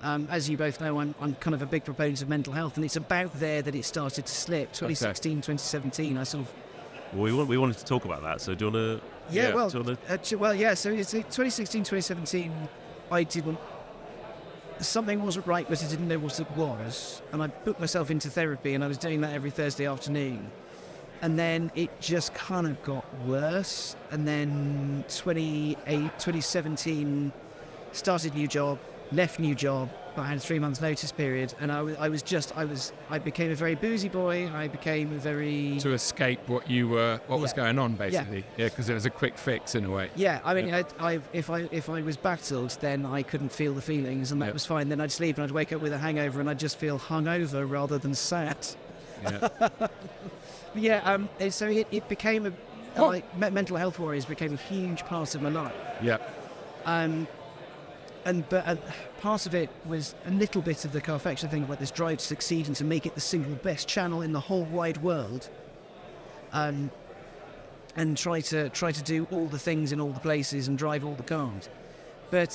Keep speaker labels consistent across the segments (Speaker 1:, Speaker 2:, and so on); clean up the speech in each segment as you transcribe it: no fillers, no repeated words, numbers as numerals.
Speaker 1: As you both know, I'm kind of a big proponent of mental health, and it's about there that it started to slip. 2016, 2017, I sort of...
Speaker 2: Well, we wanted to talk about that, so do you want to...
Speaker 1: So it's 2016, 2017, I didn't... Something wasn't right, but I didn't know what it was. And I booked myself into therapy, and I was doing that every Thursday afternoon. And then it just kind of got worse. And then 2017, started new job, left new job, but I had a 3 months notice period. And I became a very boozy boy. I became a very...
Speaker 3: To escape what was going on, basically. Yeah, because it was a quick fix in a way.
Speaker 1: Yeah, I mean, if I was battled, then I couldn't feel the feelings, and that was fine. Then I'd sleep and I'd wake up with a hangover, and I'd just feel hungover rather than sad.
Speaker 3: Yeah.
Speaker 1: So it became mental health worries became a huge part of my life.
Speaker 3: Yeah.
Speaker 1: But part of it was a little bit of the Carfection thing, about this drive to succeed and to make it the single best channel in the whole wide world, and try to do all the things in all the places and drive all the cars. But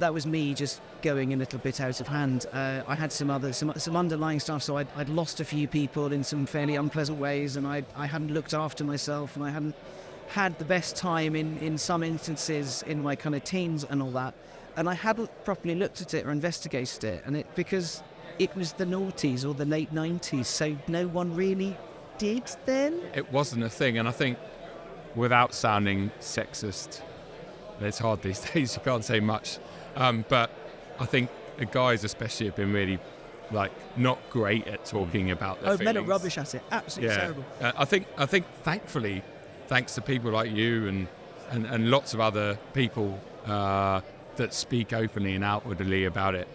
Speaker 1: that was me just going a little bit out of hand. I had some underlying stuff, so I'd lost a few people in some fairly unpleasant ways, and I hadn't looked after myself, and I hadn't had the best time in some instances in my kind of teens and all that, and I hadn't properly looked at it or investigated it, because it was the noughties or the late 90s, so no one really did then.
Speaker 3: It wasn't a thing, and I think, without sounding sexist, it's hard these days, you can't say much, but I think the guys especially have been really not great at talking about their feelings.
Speaker 1: Men are rubbish at it, absolutely terrible.
Speaker 3: I think thankfully, thanks to people like you and lots of other people that speak openly and outwardly about it,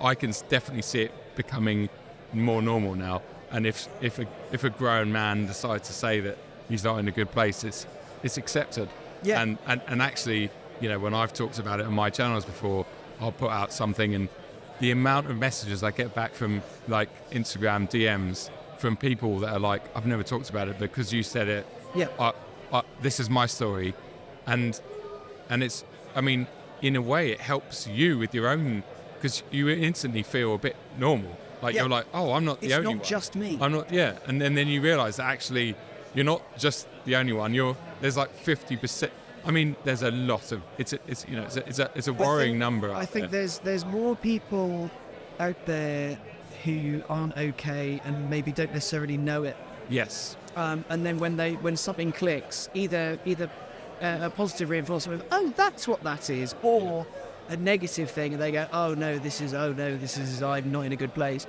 Speaker 3: I can definitely see it becoming more normal now. And if a grown man decides to say that he's not in a good place, it's accepted.
Speaker 1: Yeah.
Speaker 3: And actually, when I've talked about it on my channels before, I'll put out something, and the amount of messages I get back from Instagram DMs from people that are like, I've never talked about it because you said it.
Speaker 1: Yeah.
Speaker 3: This is my story, and it's, I mean, in a way it helps you with your own, because you instantly feel a bit normal. You're like, oh, I'm not the only one.
Speaker 1: It's not just me.
Speaker 3: I'm not, and then you realise that actually you're not just the only one. There's 50%. I mean, there's a lot of it's a worrying number.
Speaker 1: I think there's more people out there who aren't okay and maybe don't necessarily know it.
Speaker 3: Yes.
Speaker 1: And then when something clicks, either a positive reinforcement of, oh, that's what that is, or a negative thing, and they go, oh no, this is I'm not in a good place.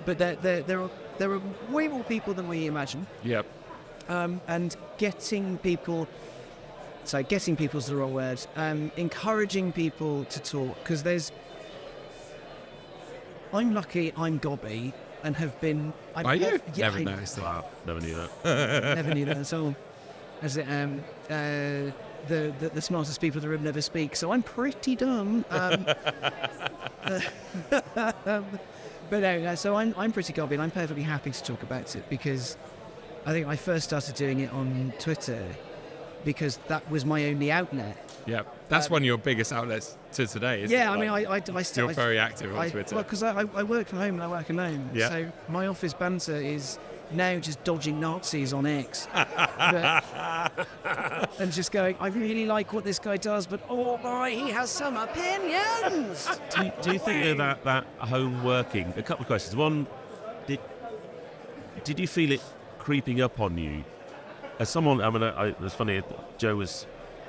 Speaker 1: But there are way more people than we imagine.
Speaker 3: Yep.
Speaker 1: And getting people's the wrong word. Encouraging people to talk, because I'm lucky, I'm gobby, and have been...
Speaker 3: Are you?
Speaker 1: Yeah,
Speaker 3: never noticed that.
Speaker 2: Wow, never knew that.
Speaker 1: Never knew that at all. As it, the smartest people in the room never speak, so I'm pretty dumb. But no, so I'm pretty gobby, and I'm perfectly happy to talk about it, because I think I first started doing it on Twitter because that was my only outlet.
Speaker 3: Yeah, that's one of your biggest outlets to today, isn't it?
Speaker 1: Yeah, I mean, I still...
Speaker 3: You're very active on Twitter.
Speaker 1: Well, because I work from home and I work alone.
Speaker 3: Yeah.
Speaker 1: So my office banter is now just dodging Nazis on X. And just going, I really like what this guy does, but oh boy, he has some opinions.
Speaker 2: Do you think that home working... A couple of questions. One, did you feel it creeping up on you? As someone, it's funny, Joe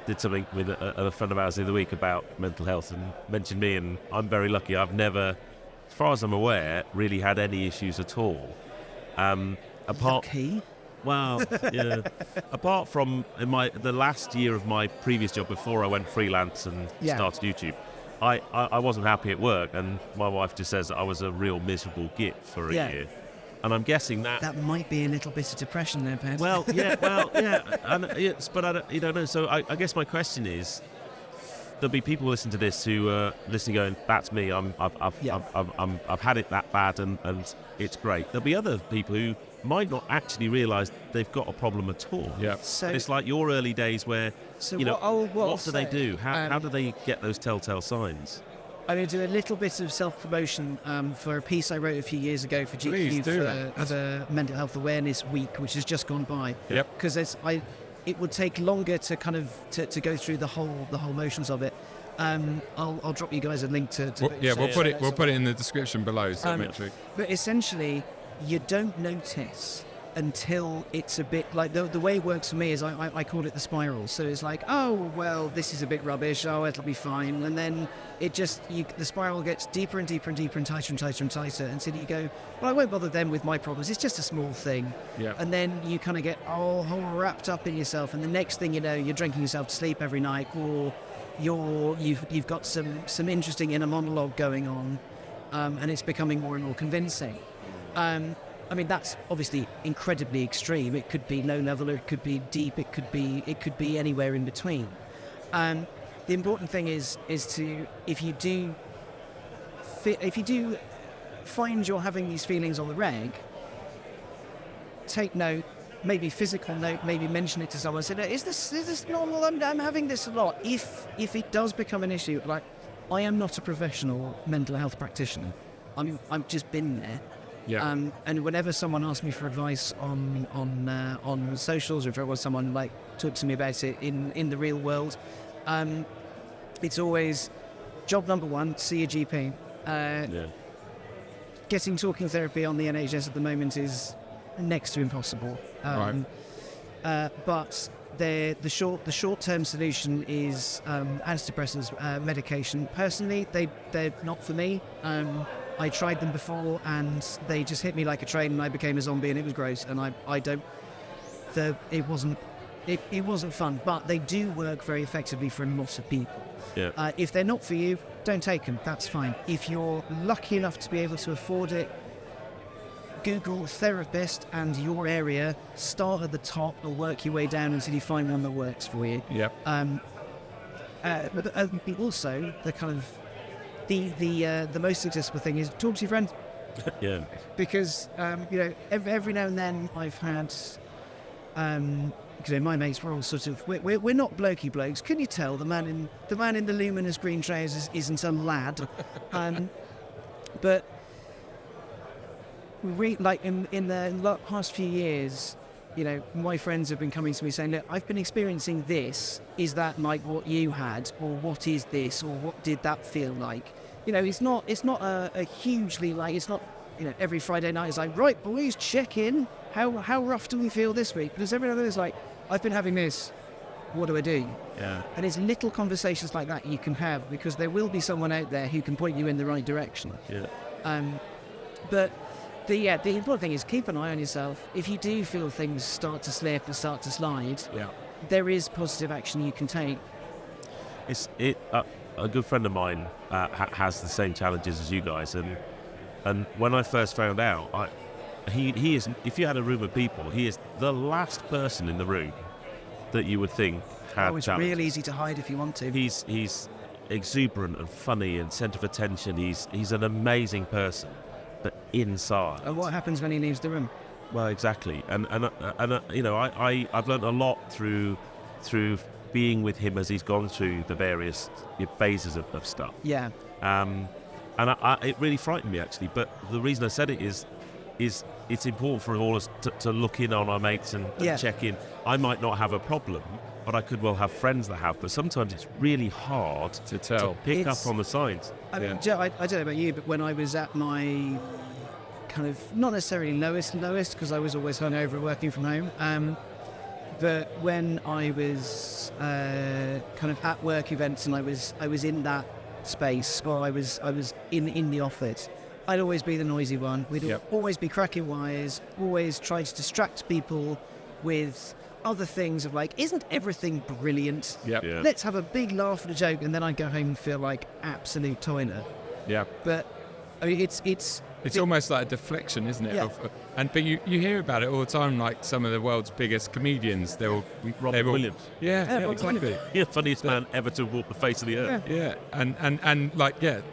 Speaker 2: did something with a friend of ours the other week about mental health and mentioned me, and I'm very lucky. I've never, as far as I'm aware, really had any issues at all.
Speaker 1: Lucky?
Speaker 2: Well, yeah. Apart from the last year of my previous job before I went freelance and started YouTube, I wasn't happy at work, and my wife just says I was a real miserable git for a year. And I'm guessing that
Speaker 1: might be a little bit of depression there, Pat.
Speaker 2: Well, yeah, and but you don't know. So I guess my question is, there'll be people listening to this who are listening, going, "That's me. I've had it that bad, and it's great." There'll be other people who might not actually realise they've got a problem at all.
Speaker 3: Yeah.
Speaker 1: So
Speaker 2: It's like your early days where,
Speaker 1: So
Speaker 2: you know,
Speaker 1: what I'll
Speaker 2: what do they
Speaker 1: say,
Speaker 2: do? How do they get those telltale signs?
Speaker 1: I'm going to do a little bit of self-promotion for a piece I wrote a few years ago for
Speaker 3: Please
Speaker 1: GQ
Speaker 3: do that.
Speaker 1: for Mental Health Awareness Week, which has just gone by.
Speaker 3: Yep.
Speaker 1: Because it would take longer to kind of to go through the whole motions of it. I'll drop you guys a link to
Speaker 3: We'll put it in the description below.
Speaker 1: But essentially, you don't notice until it's a bit like the way it works for me is I call it the spiral. So it's like, oh well, this is a bit rubbish. Oh, it'll be fine, and then the spiral gets deeper and deeper and deeper and tighter and tighter and tighter until you go, well, I won't bother them with my problems. It's just a small thing.
Speaker 3: Yeah.
Speaker 1: And then you kind of get all wrapped up in yourself, and the next thing you know, you're drinking yourself to sleep every night, or you've got some interesting inner monologue going on, and it's becoming more and more convincing. I mean, that's obviously incredibly extreme. It could be low level, or it could be deep. It could be anywhere in between. The important thing is to if you do find you're having these feelings on the reg, take note. Maybe physical note. Maybe mention it to someone. Say, "Is this normal? I'm having this a lot." If it does become an issue, like I am not a professional mental health practitioner. I've just been there.
Speaker 3: Yeah.
Speaker 1: And whenever someone asks me for advice on socials, or if there was someone like talk to me about it in the real world, it's always job number one: see a GP. Getting talking therapy on the NHS at the moment is next to impossible.
Speaker 3: Right.
Speaker 1: But the short-term solution is antidepressants, medication. Personally, they're not for me. I tried them before and they just hit me like a train and I became a zombie and it was gross and it wasn't fun, but they do work very effectively for a lot of people.
Speaker 2: Yeah.
Speaker 1: If they're not for you, don't take them, that's fine. If you're lucky enough to be able to afford it, Google therapist and your area, start at the top and work your way down until you find one that works for you.
Speaker 3: Yep.
Speaker 1: But also the kind of the most successful thing is talk to your friends.
Speaker 2: Yeah.
Speaker 1: Because every now and then I've had because my mates were all sort of we're not blokey blokes. Can you tell the man in the luminous green trousers isn't a lad? But in the past few years, my friends have been coming to me saying, look, I've been experiencing this. Is that like what you had? Or what is this? Or what did that feel like? It's not a hugely it's not, every Friday night is like, right, boys, check in. How rough do we feel this week? Because every other is like, I've been having this. What do I do? Yeah. And it's little conversations like that you can have because there will be someone out there who can point you in the right direction.
Speaker 2: Yeah.
Speaker 1: But the important thing is keep an eye on yourself. If you do feel things start to slip and start to slide, there is positive action you can take.
Speaker 2: A good friend of mine has the same challenges as you guys, and when I first found out, he is. If you had a room of people, he is the last person in the room that you would think had
Speaker 1: it's
Speaker 2: challenges.
Speaker 1: real easy to hide if you want to.
Speaker 2: He's exuberant and funny and centre of attention. He's an amazing person. But inside.
Speaker 1: And what happens when he leaves the room?
Speaker 2: Well, exactly. And I've learned a lot through being with him as he's gone through the various phases of stuff.
Speaker 1: Yeah.
Speaker 2: And it really frightened me actually. But the reason I said it is it's important for all of us to look in on our mates and check in. I might not have a problem, but I could well have friends that have. But sometimes it's really hard
Speaker 3: to tell.
Speaker 2: To pick up on the signs.
Speaker 1: I mean, Joe, I don't know about you, but when I was at my kind of not necessarily lowest, because I was always hungover working from home. But when I was kind of at work events and I was in that space, or I was in the office, I'd always be the noisy one. We'd always be cracking wires, always try to distract people with other things of like, isn't everything brilliant?
Speaker 3: Yep.
Speaker 2: Yeah.
Speaker 1: Let's have a big laugh and a joke, and then I'd go home and feel like absolute toilet.
Speaker 3: Yeah.
Speaker 1: But I mean, it's
Speaker 3: almost like a deflection, isn't it?
Speaker 1: Yeah.
Speaker 3: But you hear about it all the time, like some of the world's biggest comedians.
Speaker 2: Robin Williams.
Speaker 3: Yeah, exactly.
Speaker 2: Yeah, funniest man ever to walk the face of the earth.
Speaker 3: Yeah, and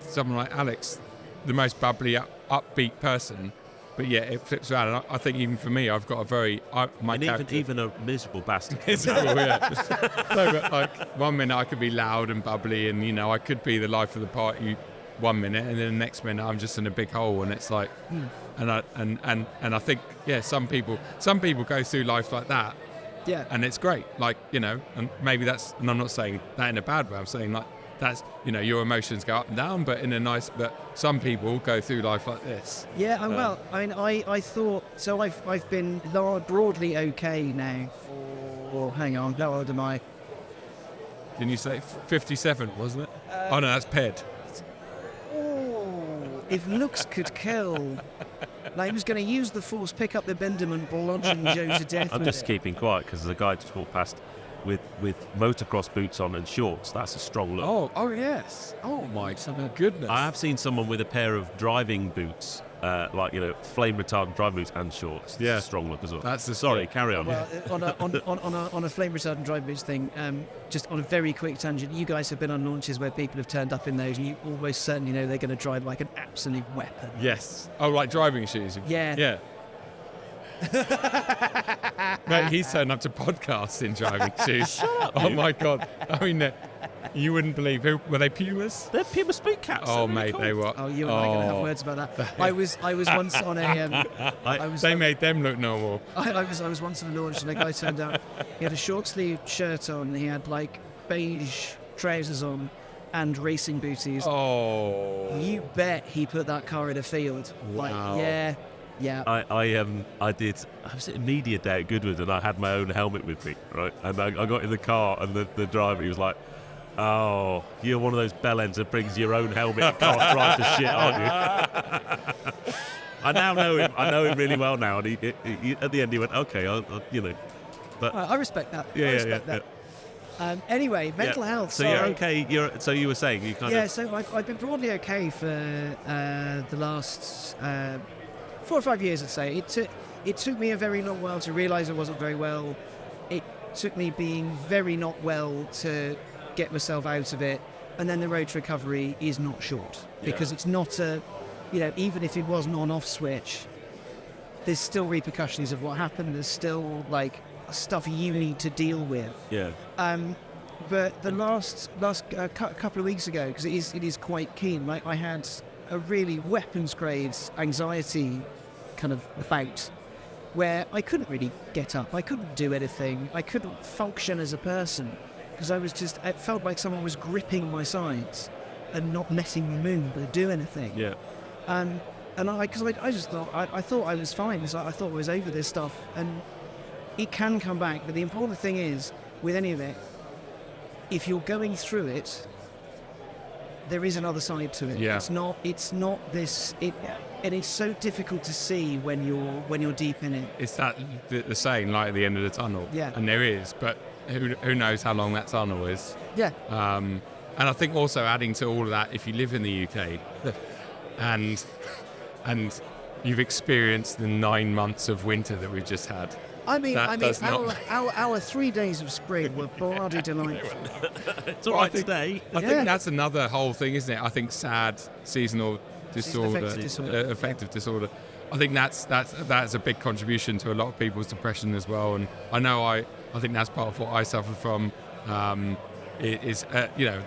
Speaker 3: someone like Alex, the most bubbly, upbeat person, But yeah, it flips around, and I think even for me, I've got a very my
Speaker 2: and
Speaker 3: character.
Speaker 2: even a miserable bastard.
Speaker 3: Miserable, yeah. So, but like one minute I could be loud and bubbly, and I could be the life of the party 1 minute, and then the next minute I'm just in a big hole, and it's like, and I think some people go through life like that, and it's great, like and maybe that's, and I'm not saying that in a bad way. I'm saying like that's your emotions go up and down, but in a nice. But some people go through life like this.
Speaker 1: Yeah, well, I mean, I thought so. I've been broadly okay now for. Hang on, how old am I?
Speaker 3: Didn't you say 57? Wasn't it? Oh no, that's Ped.
Speaker 1: If looks could kill, like, I was going to use the force, pick up the bendum and bludgeon Joe to death.
Speaker 2: I'm just keeping quiet because the guy just walked past with motocross boots on and shorts. That's a strong look.
Speaker 3: Oh yes. Oh my goodness.
Speaker 2: I have seen someone with a pair of driving boots, flame retardant driving boots and shorts.
Speaker 3: Yeah,
Speaker 2: that's a strong look as well.
Speaker 3: Sorry,
Speaker 2: carry on.
Speaker 1: Well, on a flame retardant driving boots thing, just on a very quick tangent, you guys have been on launches where people have turned up in those, and you almost certainly know they're going to drive like an absolute weapon.
Speaker 3: Yes. Oh, like driving shoes.
Speaker 1: Yeah.
Speaker 3: Yeah. Mate, he's turned up to podcasts in driving shoes.
Speaker 2: Shut up,
Speaker 3: oh my god! I mean, you wouldn't believe were they Pumas?
Speaker 2: They're Puma Speed Cats.
Speaker 3: Oh
Speaker 2: really
Speaker 3: mate,
Speaker 2: cool.
Speaker 3: they were.
Speaker 1: Oh, you and I are going to have words about that. I was once on a.
Speaker 3: They made them look normal.
Speaker 1: I was once on a launch, and a guy turned out. He had a short sleeve shirt on. He had like beige trousers on, and racing booties.
Speaker 3: Oh.
Speaker 1: You bet he put that car in a field.
Speaker 3: Wow.
Speaker 1: Like, yeah.
Speaker 2: I was at a media day at Goodwood, and I had my own helmet with me, right? And I got in the car, and the driver, he was like, "Oh, you're one of those bellends that brings your own helmet and can't drive for shit, aren't you?" I now know him. I know him really well now, and he at the end he went, "Okay, but
Speaker 1: I respect that. I respect that. Anyway, mental health.
Speaker 2: So you're okay. So you were saying you kind of.
Speaker 1: So I've been broadly okay for the last 4 or 5 years, I'd say. It took me a very long while to realise I wasn't very well. It took me being very not well to get myself out of it. And then the road to recovery is not short, because it's not even if it was an on-off switch, there's still repercussions of what happened. There's still like stuff you need to deal with.
Speaker 2: Yeah.
Speaker 1: But the last couple of weeks ago, because it is quite keen, right? I had a really weapons grade anxiety kind of bout where I couldn't really get up, I couldn't do anything, I couldn't function as a person, because it felt like someone was gripping my sides and not letting me move or do anything.
Speaker 2: Yeah.
Speaker 1: And I just thought I thought I was fine. I thought I was over this stuff, and it can come back. But the important thing is, with any of it, if you're going through it, there is another side to it.
Speaker 3: Yeah.
Speaker 1: It's not this. And it's so difficult to see when you're deep in it.
Speaker 3: It's that the saying, light at the end of the tunnel.
Speaker 1: Yeah.
Speaker 3: And there is, but who knows how long that tunnel is?
Speaker 1: Yeah.
Speaker 3: And I think also adding to all of that, if you live in the UK, and you've experienced the 9 months of winter that we've just had.
Speaker 1: Our 3 days of spring were bloody delightful.
Speaker 2: It's all right today.
Speaker 3: I think that's another whole thing, isn't it? I think SAD, seasonal disorder, affective disorder. I think that's a big contribution to a lot of people's depression as well. And I think that's part of what I suffer from.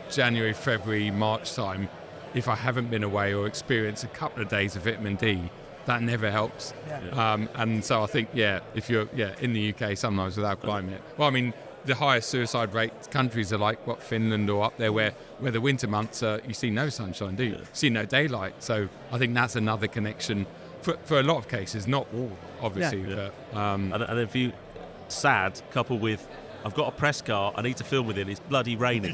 Speaker 3: January, February, March time. If I haven't been away or experienced a couple of days of vitamin D, that never helps. Yeah. And so I think, if you're in the UK sometimes without climate. Well, I mean, the highest suicide rate countries are like Finland or up there, where the winter months you see no sunshine, do you? You see no daylight. So I think that's another connection for a lot of cases, not all, obviously.
Speaker 2: Yeah.
Speaker 3: But,
Speaker 2: and if you SAD coupled with, I've got a press car, I need to film with it, it's bloody raining.